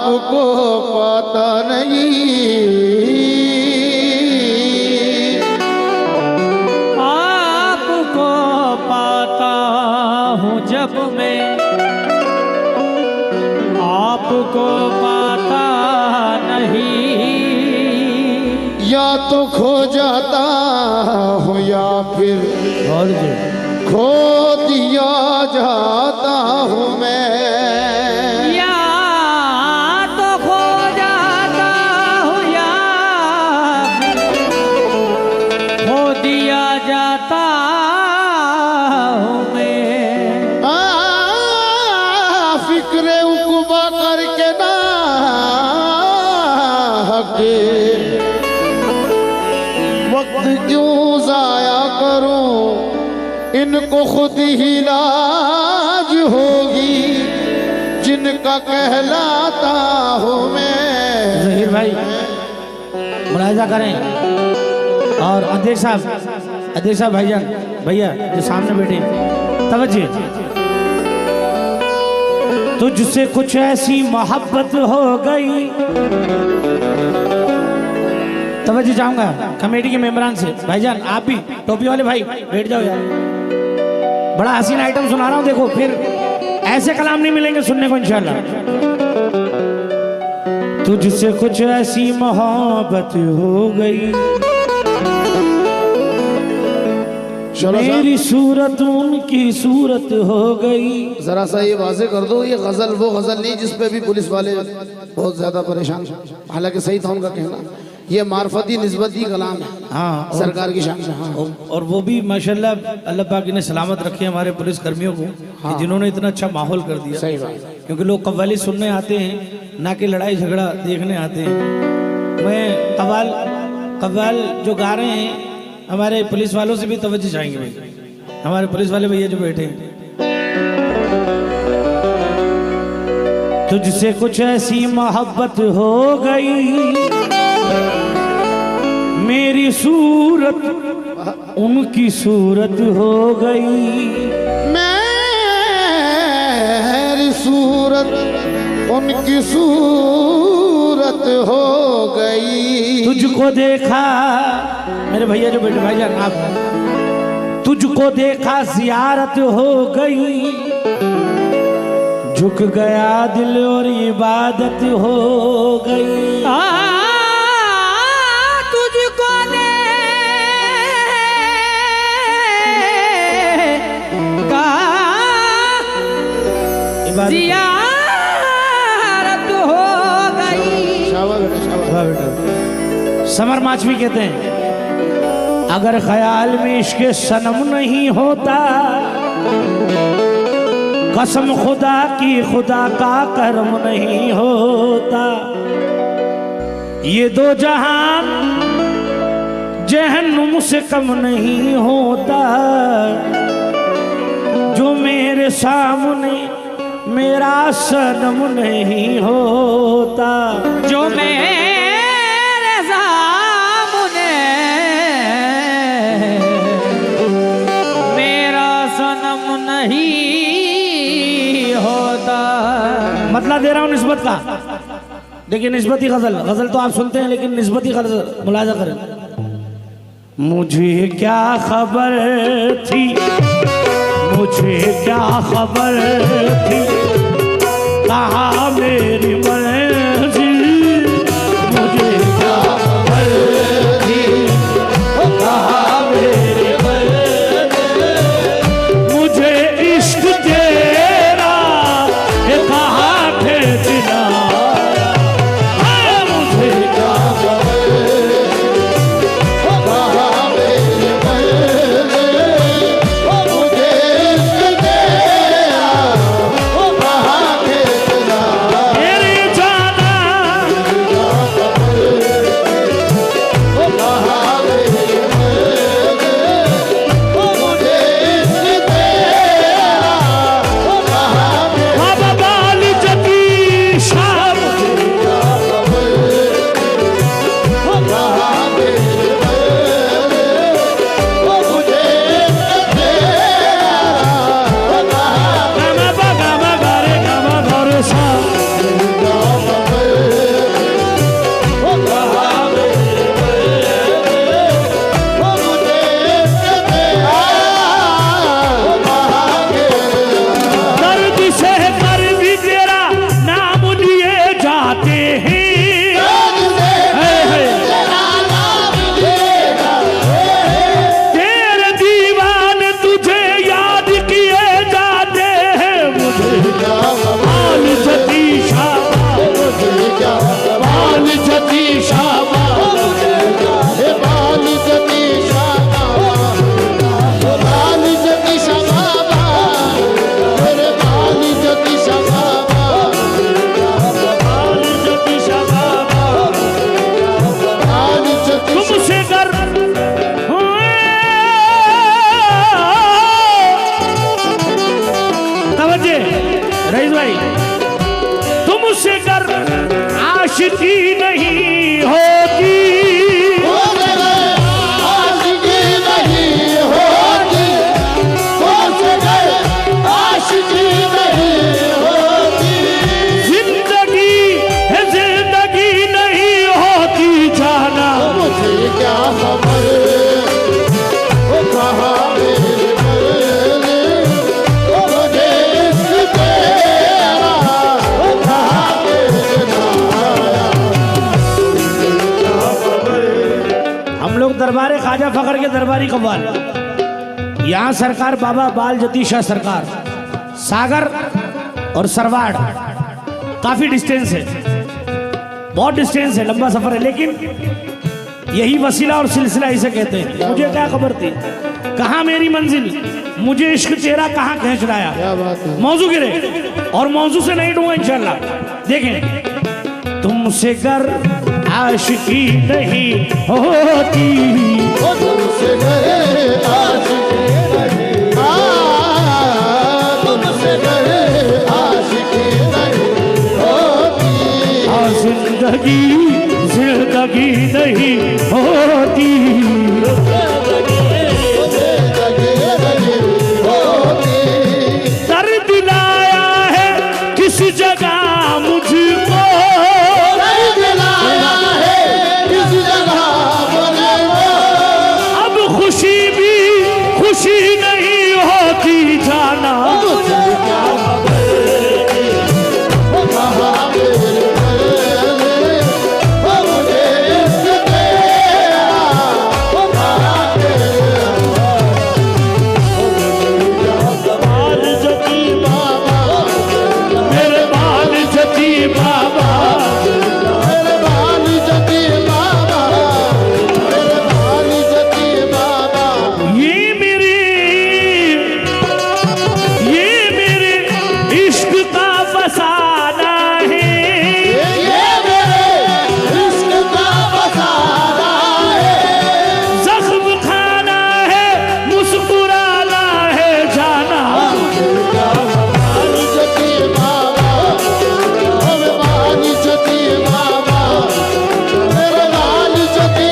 आपको पता नहीं, आपको पाता हूँ जब मैं, आपको पाता नहीं। या तो खो जाता हूँ या फिर खो दिया जाता हूँ मैं। या तो खो जाता हूँ या खो दिया जाता हूँ मैं। फिक्रे उकुबा करके ना हके वक्त क्यों जाया करूं, इनको खुद ही लाज होगी जिनका कहलाता हूँ मैं। जहीर भाई मुलाहिजा करें। और अध्यक्ष साहब भाईजान भैया जो सामने बैठे तवज्जो, तुझसे कुछ ऐसी मोहब्बत हो गई। तवज्जो चाहूंगा कमेटी के मेंबरान से, भाईजान आप भी टोपी वाले भाई बैठ जाओ यार, बड़ा हसीन आइटम सुना रहा हूं, देखो फिर ऐसे कलाम नहीं मिलेंगे सुनने को इंशाल्लाह। तुझसे कुछ ऐसी मोहब्बत हो गई, मेरी सूरत उनकी सूरत हो गई। जरा सा ये वाजे कर दो, ये गजल वो गजल नहीं जिसपे भी पुलिस वाले बहुत ज्यादा परेशान, हालांकि सही था उनका कहना, ये मार्फती निस्बती कलाम है। हाँ सरकार की शान से। हाँ और वो भी माशाल्लाह अल्लाह पाक ने सलामत रखे हमारे पुलिस कर्मियों को, हाँ। जिन्होंने इतना अच्छा माहौल कर दिया। सही बात, क्योंकि लोग कव्वाली सुनने आते हैं ना कि लड़ाई झगड़ा देखने आते हैं। मैं कव्वाल जो गा रहे हैं हमारे पुलिस वालों से भी तवज्जो चाहेंगे भाई, हमारे पुलिस वाले भैया जो बैठे हैं। तुझसे कुछ ऐसी मोहब्बत हो गई, मेरी सूरत उनकी सूरत हो गई। मेरी सूरत उनकी सूरत हो गई। तुझको देखा मेरे भैया जो बैठे भाईजान आप, तुझको देखा जियारत हो गई, झुक गया दिल और इबादत हो गई। तुझको देखा जियारत हो गई। समर माचवी कहते हैं, अगर ख्याल में इश्क सनम नहीं होता, कसम खुदा की खुदा का करम नहीं होता। ये दो जहान जहन्नुम से कम नहीं होता, जो मेरे सामने मेरा सनम नहीं होता। जो मेरे सामने मेरा सनम नहीं होता। मतलब दे रहा हूं निस्बत का, देखिए निस्बती गजल तो आप सुनते हैं, लेकिन निस्बती गजल मुलाजा करें। मुझे क्या खबर थी, मुझे क्या खबर थी, कहा मेरी मंजिल। मुझे क्या खबर थी, कहा मेरी मंजिल। मुझे इश्क तेरा कहा भेजना। मुझे क्या रईस भाई, तुमसे कर आशिकी नहीं होती, आशिकी नहीं होती, तुमसे कर आशिकी नहीं होती, जिंदगी है जिंदगी नहीं होती जाना, मुझे क्या खबर वो कहाँ मेरे मरने, मुझे इश्क तेरा वो कहाँ मेरे नाया। हम लोग दरबार ख्वाजा फखर के दरबारी कव्वाल, यहाँ सरकार बाबा बाल जती शाह सरकार, सागर और सरवाड़ काफी डिस्टेंस है, बहुत डिस्टेंस है, लंबा सफर है, लेकिन यही वसीला और सिलसिला इसे कहते हैं। मुझे क्या खबर थी कहाँ मेरी मंजिल, मुझे इश्क तेरा कहाँ खींच लाया। क्या बात है। मौजू गिरे और मौजू से नहीं दूंगा इंशाल्लाह। देखें, तुमसे कर आशिकी नहीं होती, वो तुमसे करे आशिकी नहीं, तुमसे करे आशिकी नहीं होती, जिंदगी जिंदगी नहीं होती, जिंदगी नहीं होती, दर्द दिलाया है किस जगह मुझको, दर्द लाया है किस जगह मुझको, अब खुशी भी खुशी नहीं होती जाना, मुझे क्या खबर वो कहाँ मेरे मरने, वो मुझे इश्क तेरा वो कहाँ मेरे बाल जती बाबा, मेरे बाल जती बाबा, मेरे बाल जती बाबा, मेरे बाल जती बाबा, ये मेरे इश्क का फसाना है, ये मेरे इश्क का बसाना है, जख्म खाना है मुस्कुराना है जाना, बाल जती बाबा, मेरे बाल जती बाबा, मेरे बाल जती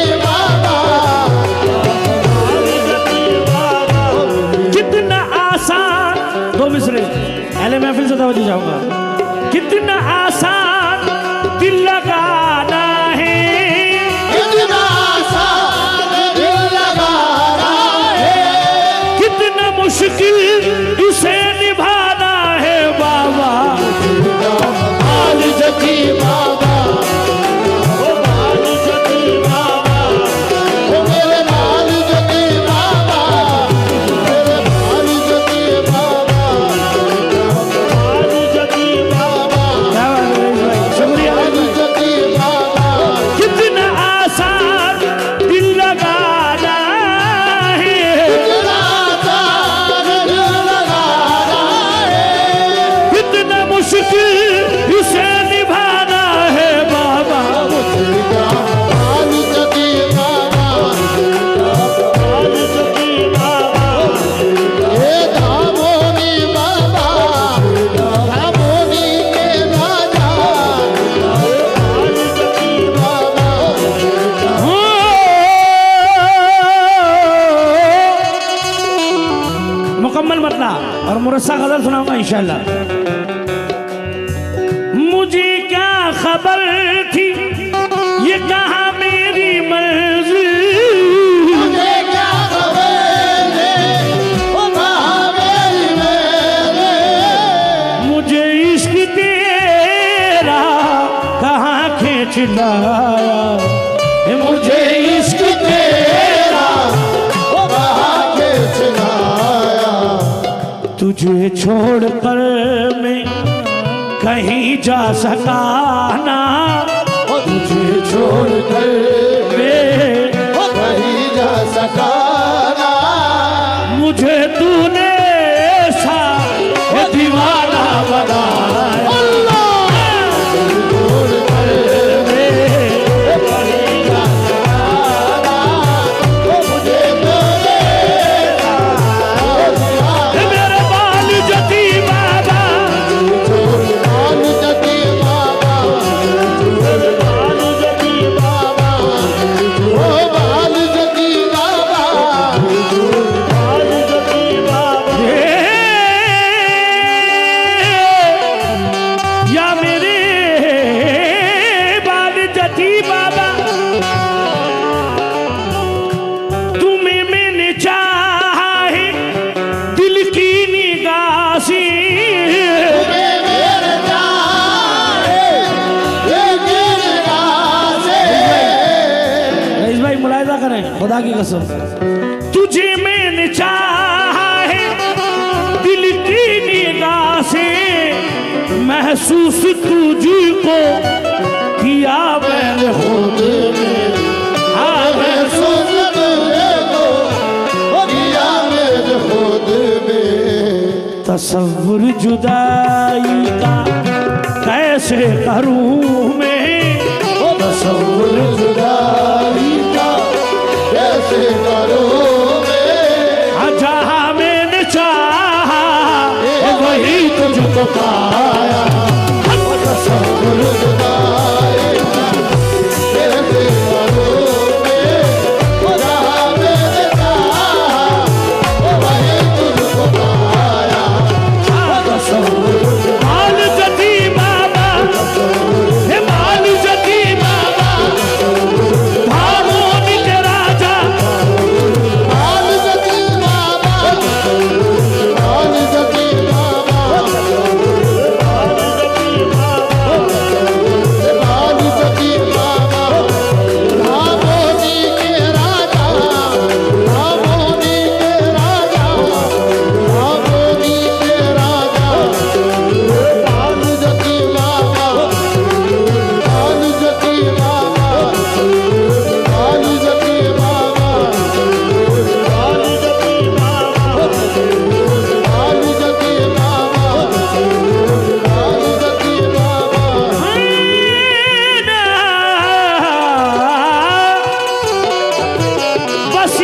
बाबा, कितना आसान, दो मिसरे अहले महफिल से तवज्जो चाहूंगा, कितना आसान दिल लगाना है, इतना आसान दिल लगाना है, कितना मुश्किल इसे निभाना है बाबा, बाल जती बाबा, ओ बाल जती बाबा, ओ मेरे बाल जती बाबा, मेरे बाल जती बाबा, बाल जती बाबा, क्या बात है रईस भाई, शुक्रिया। बाल जती बाबा, कितना आसान दिल लगाना है, इतना आसान दिल लगाना है, कितना मुश्किल इसे निभाना है बाबा, मुझे क्या बाल जती बाबा, बाल जती बाबा, हे धामोनी बाबा, धामोनी के राजा, बाल जती बाबा, हो। मुकम्मल मतला और मुरस्सा गजल सुनाऊंगा इंशाल्लाह। मुझे क्या खबर थी ये कहा मेरी मंजिल, मुझे क्या खबर है वो कहाँ मेरी मेरे, मुझे इश्क तेरा कहाँ खींच लाया, मुझे इश्क तेरा वो कहाँ खींच लाया, तुझे छोड़कर मैं कहीं जा सका ना, तुझे छोड़ कर मैं वो कहीं जा सका ना, मुझे तूने ऐसा ये दीवाना बनाया, छोड़ कर मैं कहीं जा सका ना, वो मुझे तूने मेरे बाल जती बाबा, छोड़ रहे हैं, खुदा की कसम। तुझे मैंने चाहा है दिल की निगाह से, महसूस तुझको किया मैंने खुद में, हाँ महसूस तुझको किया मैंने खुद में। तसव्वुर जुदाई का कैसे करूं मैं, तसव्वुर जुदाई का कैसे करूं मैं। जहां मैंने चाहा वही तुझको पाया, तसव्वुर जुदाई का कैसे करूं मैं। जहां मैंने चाहा वही तुझको पाया, तसव्वुर माल जती बाबा, हे माल जती बाबा, भामोनी के राजा, माल जती बाबा, माल जती बाबा, माल जती बाबा, भामोनी के राजा, भामोनी के राजा, भामोनी के राजा, माल जती बाबा, माल जती बाबा, माल जती बाबा, माल जती बाबा, माल जती बाबा, माल जती बाबा। बस